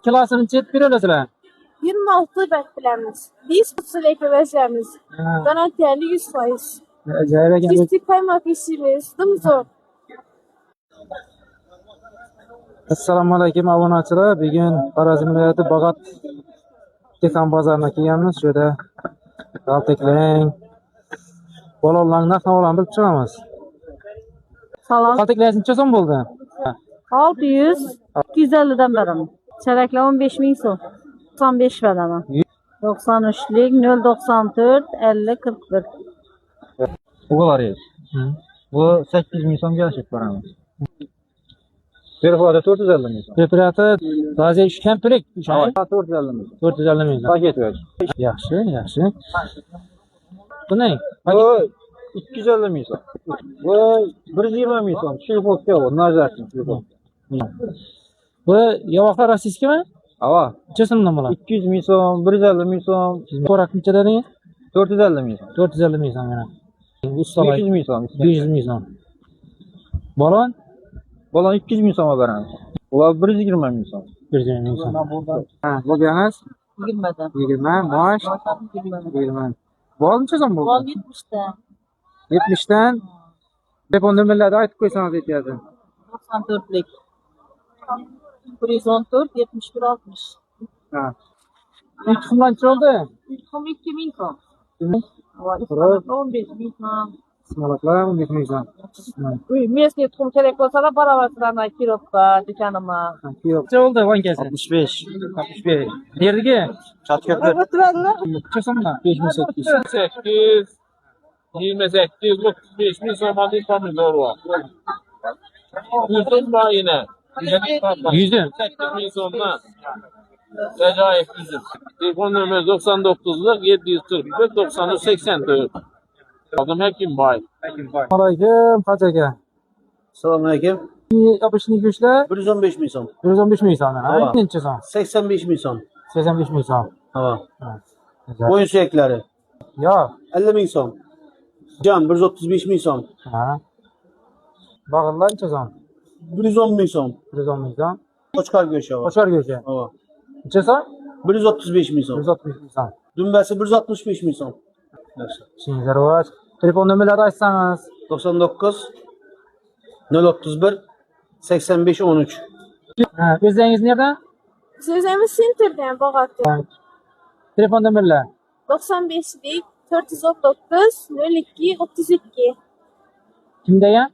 Kilasını çet veriyorlar. 26 beklerimiz. Biz sürekli vereceğimiz. Garantiyeli 100%. Acayip geldi. Cistik kaymak işimiz. Dım zor. Assalomu alaykum obunachilar. Bugun Xorazm viloyati Bog'ot Dekan bozoriga kelganmiz. Shu yerda qaltaklang bolalarning narx-navolarni bilib chiqamiz. Salam. Qaltaklar necha so'm bo'ldi? 600. 250'den beraman. Çerekle 15 bin son. 95 beraman. 93'lik 094 50 41. Bu kadar iyi. Bu 8 milyon gerçek paramız. Perforatör 450 milyon. Preparator toza ishkan pirik. Ha, 450 milyon. 450 ming. Paket ver. Yaxshi, yaxshi. Bu ne? Bu 250 milyon. Bu 120 milyon. Şilfokya bu. Nazarsın şilfok. Bu yovoqlar rossiyskimi? Hava. Necha so'mdan bo'ladi? 200 milyon, 150 milyon, Xo'rak nechadan? 450 milyon. 450 ming so'm yana. 500 milyon. 500 ming so'm. Balon Balan 200 milyon veren. Ular 120 milyon. 120 ming so'm. Ha, bo'lganmiz? 20'den. 20, maaş 20. Bol necha so'm bo'ldi? 70'den. 70'dan telefon nomerlarini aytib qo'ysangiz yetyapti. 94'lik. 114 71 60. Ha. İlk tuxumdan necha oldi? Kom 2000 son. Qurib, 15 bin son. smalaklar 15 ming so'm. Местный tuxum kerak bo'lsa da baravaslarına kiropka dükkanıma. Yo'q. Necha oldi vankasi? 65. 65. Yerdagi? Çatköprü. Necha so'mdan? 58. 8, 28, 35 bin sonra bir tane zor var. Yüzün daha yine. Yüzün. 8 bin sonra. Acayip yüzün. Telefon numarası 99'luk 744 93 84. Aldım hekim bay. Alaykum, Hacı aka. Selamünaleyküm. Yapışını güçle 115 milyon. 115 ming so'm. Ha, necha so'm? 85 milyon. 85 ming so'm. Tamam. Güzel. Boyun sürekleri. Yo'q. 50 milyon. Can 135 milyon. Ha. Bag'irlar necha so'm? 110 milyon. 110 ming so'm. Koçkar göçe var. Qo'shar go'sha. Tamam. Necha so'm? 135 milyon. 160 ming so'm. Dümbesi 165 milyon. İşinizlar rivoj. Telefon nomerlarini aytsangiz. 99 031 85 13. Ha, o'zingiz nerdan? Sözemiz Sinter'den Boğat'ta. Telefon nomerlar. 95'lik 419 02 32. Kimda ya?